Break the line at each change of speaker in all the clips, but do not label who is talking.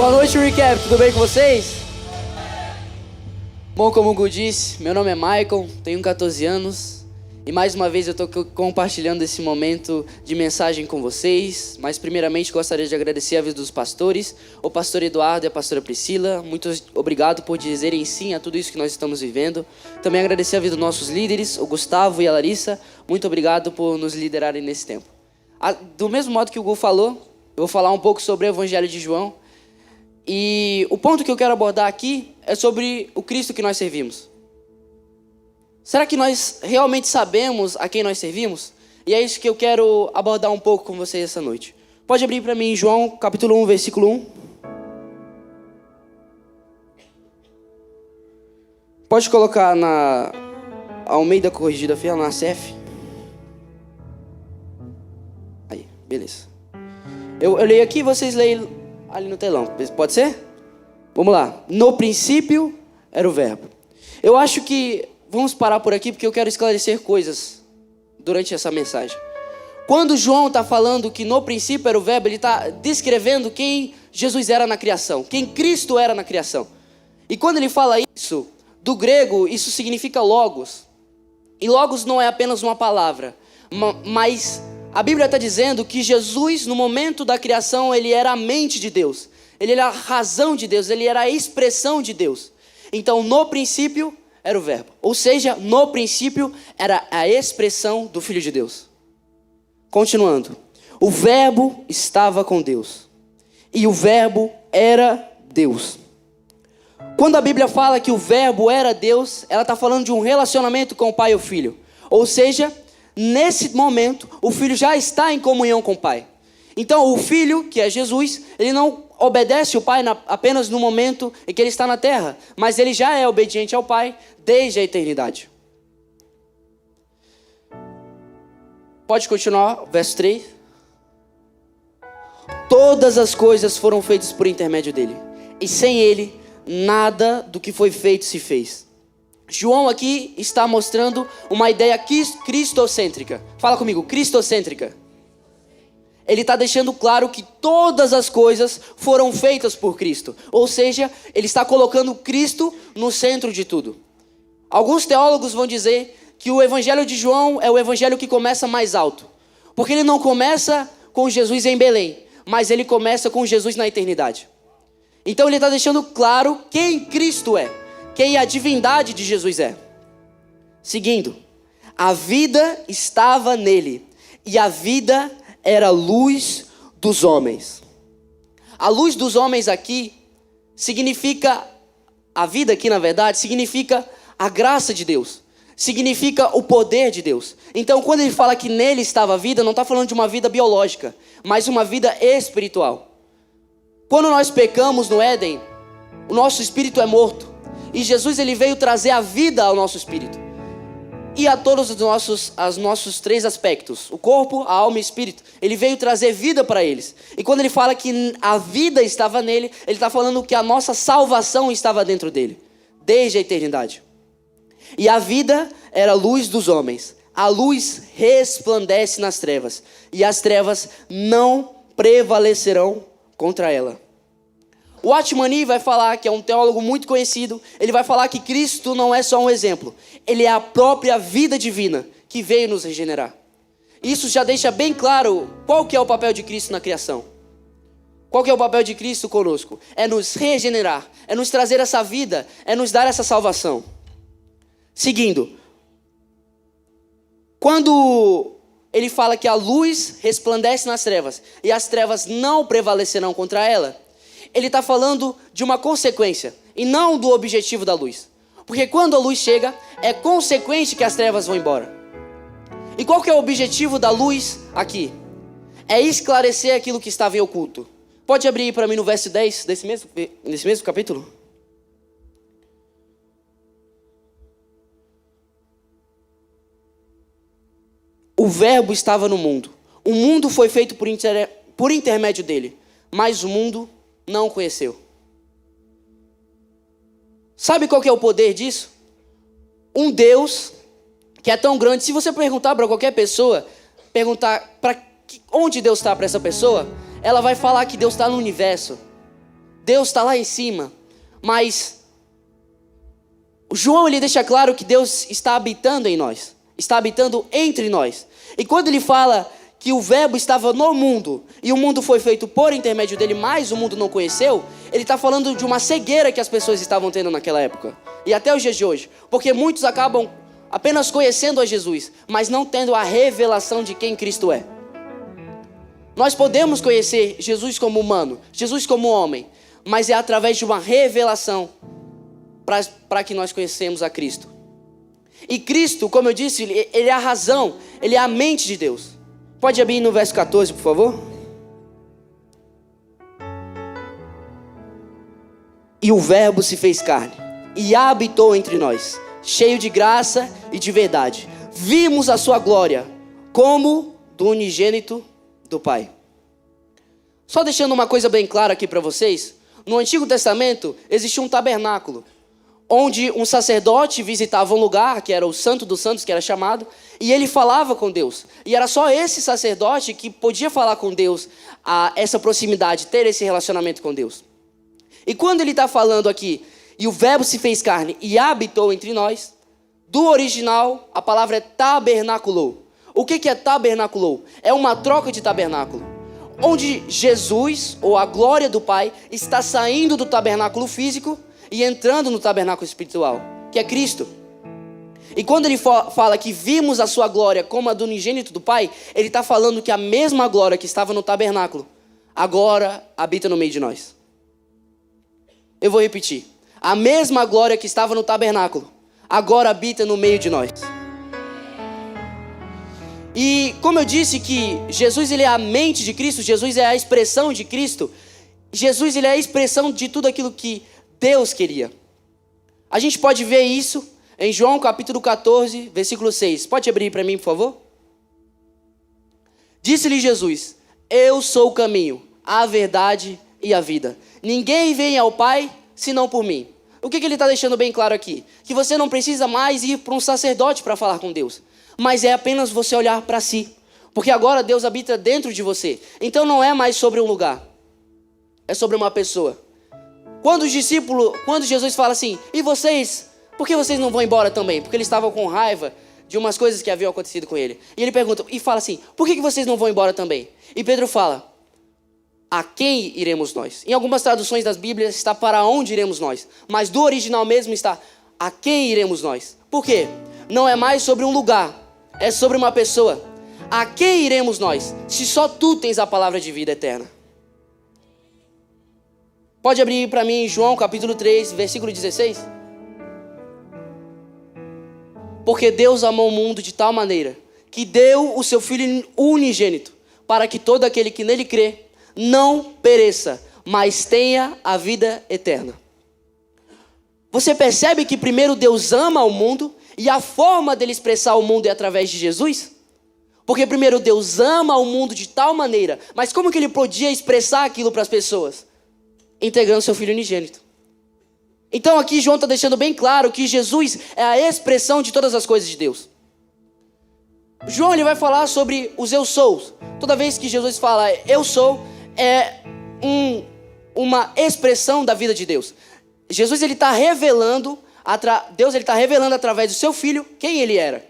Boa noite, Recap, tudo bem com vocês? Bom, como o Gu disse, meu nome é Michael, tenho 14 anos e mais uma vez eu estou compartilhando esse momento de mensagem com vocês, mas primeiramente gostaria de agradecer a vida dos pastores, o pastor Eduardo e a pastora Priscila. Muito obrigado por dizerem sim a tudo isso que nós estamos vivendo. Também agradecer a vida dos nossos líderes, o Gustavo e a Larissa. Muito obrigado por nos liderarem nesse tempo. Do mesmo modo que o Gu falou, eu vou falar um pouco sobre o Evangelho de João. E o ponto que eu quero abordar aqui é sobre o Cristo que nós servimos. Será que nós realmente sabemos a quem nós servimos? E é isso que eu quero abordar um pouco com vocês essa noite. Pode abrir para mim João capítulo 1, versículo 1. Pode colocar na Almeida Corrigida Fiel, na ACF. Aí, beleza. Eu leio aqui e vocês leem ali no telão, pode ser? Vamos lá. No princípio era o verbo. Eu acho que vamos parar por aqui porque eu quero esclarecer coisas durante essa mensagem. Quando João está falando que no princípio era o verbo, ele está descrevendo quem Jesus era na criação, quem Cristo era na criação. E quando ele fala isso, do grego, isso significa logos. E logos não é apenas uma palavra, mas a Bíblia está dizendo que Jesus, no momento da criação, ele era a mente de Deus. Ele era a razão de Deus, ele era a expressão de Deus. Então, no princípio, era o verbo. Ou seja, no princípio, era a expressão do Filho de Deus. Continuando. O verbo estava com Deus. E o verbo era Deus. Quando a Bíblia fala que o verbo era Deus, ela está falando de um relacionamento com o Pai e o Filho. Ou seja, nesse momento, o Filho já está em comunhão com o Pai. Então, o Filho, que é Jesus, ele não obedece o Pai apenas no momento em que ele está na terra, mas ele já é obediente ao Pai desde a eternidade. Pode continuar, verso 3. Todas as coisas foram feitas por intermédio dele, e sem ele, nada do que foi feito se fez. João aqui está mostrando uma ideia cristocêntrica. Fala comigo, cristocêntrica. Ele está deixando claro que todas as coisas foram feitas por Cristo. Ou seja, ele está colocando Cristo no centro de tudo. Alguns teólogos vão dizer que o Evangelho de João é o Evangelho que começa mais alto. Porque ele não começa com Jesus em Belém, mas ele começa com Jesus na eternidade. Então ele está deixando claro quem Cristo é, quem a divindade de Jesus é. Seguindo, a vida estava nele, e a vida era a luz dos homens. A luz dos homens aqui significa, a vida aqui na verdade, significa a graça de Deus, significa o poder de Deus. Então quando ele fala que nele estava a vida, não está falando de uma vida biológica, mas uma vida espiritual. Quando nós pecamos no Éden, o nosso espírito é morto. E Jesus ele veio trazer a vida ao nosso espírito. E a todos os nossos três aspectos. O corpo, a alma e o espírito. Ele veio trazer vida para eles. E quando ele fala que a vida estava nele, ele está falando que a nossa salvação estava dentro dele. Desde a eternidade. E a vida era a luz dos homens. A luz resplandece nas trevas. E as trevas não prevalecerão contra ela. O Watchman vai falar, que é um teólogo muito conhecido, ele vai falar que Cristo não é só um exemplo. Ele é a própria vida divina que veio nos regenerar. Isso já deixa bem claro qual que é o papel de Cristo na criação. Qual que é o papel de Cristo conosco? É nos regenerar, é nos trazer essa vida, é nos dar essa salvação. Seguindo. Quando ele fala que a luz resplandece nas trevas e as trevas não prevalecerão contra ela, ele está falando de uma consequência e não do objetivo da luz. Porque quando a luz chega, é consequente que as trevas vão embora. E qual que é o objetivo da luz aqui? É esclarecer aquilo que estava em oculto. Pode abrir para mim no verso 10 desse mesmo capítulo? O verbo estava no mundo. O mundo foi feito por intermédio dele, mas o mundo não o conheceu. Sabe qual que é o poder disso? Um Deus que é tão grande. Se você perguntar para qualquer pessoa, perguntar onde Deus está para essa pessoa, ela vai falar que Deus está no universo. Deus está lá em cima, mas o João ele deixa claro que Deus está habitando em nós, está habitando entre nós. E quando ele fala que o verbo estava no mundo, e o mundo foi feito por intermédio dele, mas o mundo não conheceu, ele está falando de uma cegueira que as pessoas estavam tendo naquela época, e até os dias de hoje, porque muitos acabam apenas conhecendo a Jesus, mas não tendo a revelação de quem Cristo é. Nós podemos conhecer Jesus como humano, Jesus como homem, mas é através de uma revelação para que nós conhecemos a Cristo. E Cristo, como eu disse, ele é a razão, ele é a mente de Deus. Pode abrir no verso 14, por favor? E o verbo se fez carne e habitou entre nós, cheio de graça e de verdade. Vimos a sua glória como do unigênito do Pai. Só deixando uma coisa bem clara aqui para vocês. No Antigo Testamento existia um tabernáculo, onde um sacerdote visitava um lugar, que era o Santo dos Santos, que era chamado, e ele falava com Deus. E era só esse sacerdote que podia falar com Deus, essa proximidade, ter esse relacionamento com Deus. E quando ele está falando aqui, e o verbo se fez carne e habitou entre nós, do original, a palavra é tabernaculou. O que é tabernaculou? É uma troca de tabernáculo, onde Jesus, ou a glória do Pai, está saindo do tabernáculo físico e entrando no tabernáculo espiritual, que é Cristo. E quando ele fala que vimos a sua glória como a do unigênito do Pai, ele está falando que a mesma glória que estava no tabernáculo, agora habita no meio de nós. Eu vou repetir. A mesma glória que estava no tabernáculo, agora habita no meio de nós. E como eu disse que Jesus ele é a mente de Cristo, Jesus é a expressão de Cristo, Jesus ele é a expressão de tudo aquilo que Deus queria. A gente pode ver isso em João capítulo 14, versículo 6. Pode abrir para mim, por favor? Disse-lhe Jesus: eu sou o caminho, a verdade e a vida. Ninguém vem ao Pai senão por mim. O que ele está deixando bem claro aqui? Que você não precisa mais ir para um sacerdote para falar com Deus, mas é apenas você olhar para si, porque agora Deus habita dentro de você. Então não é mais sobre um lugar, é sobre uma pessoa. Quando Jesus fala assim, e vocês, por que vocês não vão embora também? Porque eles estavam com raiva de umas coisas que haviam acontecido com ele. E ele pergunta, e fala assim, por que vocês não vão embora também? E Pedro fala, a quem iremos nós? Em algumas traduções das Bíblias está para onde iremos nós, mas do original mesmo está, a quem iremos nós? Por quê? Não é mais sobre um lugar, é sobre uma pessoa. A quem iremos nós, se só tu tens a palavra de vida eterna? Pode abrir para mim João capítulo 3, versículo 16? Porque Deus amou o mundo de tal maneira que deu o seu Filho unigênito, para que todo aquele que nele crê não pereça, mas tenha a vida eterna. Você percebe que primeiro Deus ama o mundo e a forma dele expressar o mundo é através de Jesus? Porque primeiro Deus ama o mundo de tal maneira, mas como que ele podia expressar aquilo para as pessoas? Entregando seu Filho unigênito. Então aqui João está deixando bem claro que Jesus é a expressão de todas as coisas de Deus. João ele vai falar sobre os eu sou. Toda vez que Jesus fala eu sou, é uma expressão da vida de Deus. Jesus ele está revelando, Deus ele está revelando através do seu Filho quem ele era.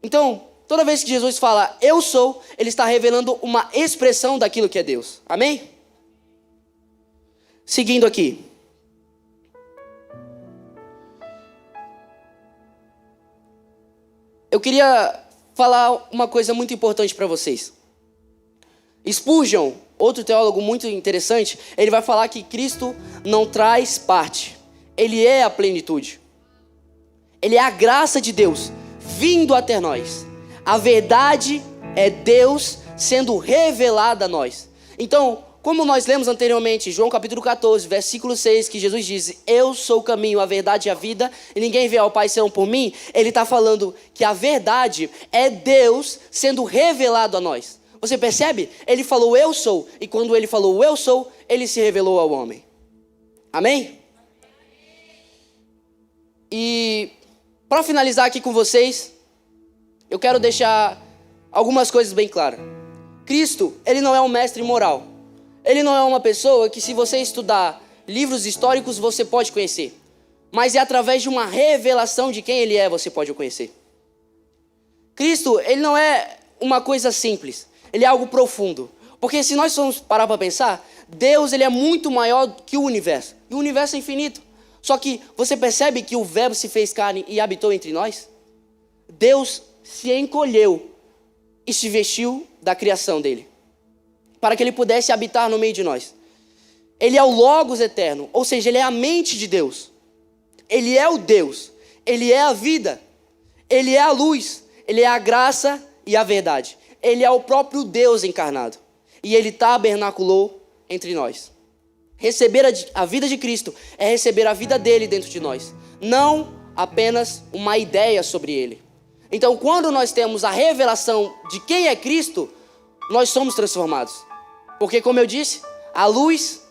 Então, toda vez que Jesus fala eu sou, ele está revelando uma expressão daquilo que é Deus. Amém? Seguindo aqui. Eu queria falar uma coisa muito importante para vocês. Spurgeon, outro teólogo muito interessante, ele vai falar que Cristo não traz parte, ele é a plenitude. Ele é a graça de Deus vindo até nós. A verdade é Deus sendo revelada a nós. Então, como nós lemos anteriormente, João capítulo 14, versículo 6, que Jesus diz, eu sou o caminho, a verdade e a vida, e ninguém vê ao Pai senão por mim, ele está falando que a verdade é Deus sendo revelado a nós. Você percebe? Ele falou eu sou, e quando ele falou eu sou, ele se revelou ao homem. Amém? E para finalizar aqui com vocês, eu quero deixar algumas coisas bem claras. Cristo, ele não é um mestre moral. Ele não é uma pessoa que, se você estudar livros históricos, você pode conhecer. Mas é através de uma revelação de quem ele é, você pode o conhecer. Cristo, ele não é uma coisa simples. Ele é algo profundo. Porque se nós formos parar para pensar, Deus, ele é muito maior que o universo. E o universo é infinito. Só que você percebe que o Verbo se fez carne e habitou entre nós? Deus se encolheu e se vestiu da criação dele, para que ele pudesse habitar no meio de nós. Ele é o Logos eterno, ou seja, ele é a mente de Deus. Ele é o Deus, ele é a vida, ele é a luz, ele é a graça e a verdade. Ele é o próprio Deus encarnado. E ele tabernaculou entre nós. Receber a vida de Cristo é receber a vida dele dentro de nós, não apenas uma ideia sobre ele. Então, quando nós temos a revelação de quem é Cristo, nós somos transformados. Porque, como eu disse, a luz,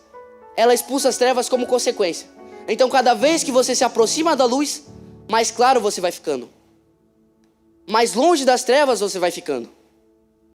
ela expulsa as trevas como consequência. Então, cada vez que você se aproxima da luz, mais claro você vai ficando. Mais longe das trevas você vai ficando.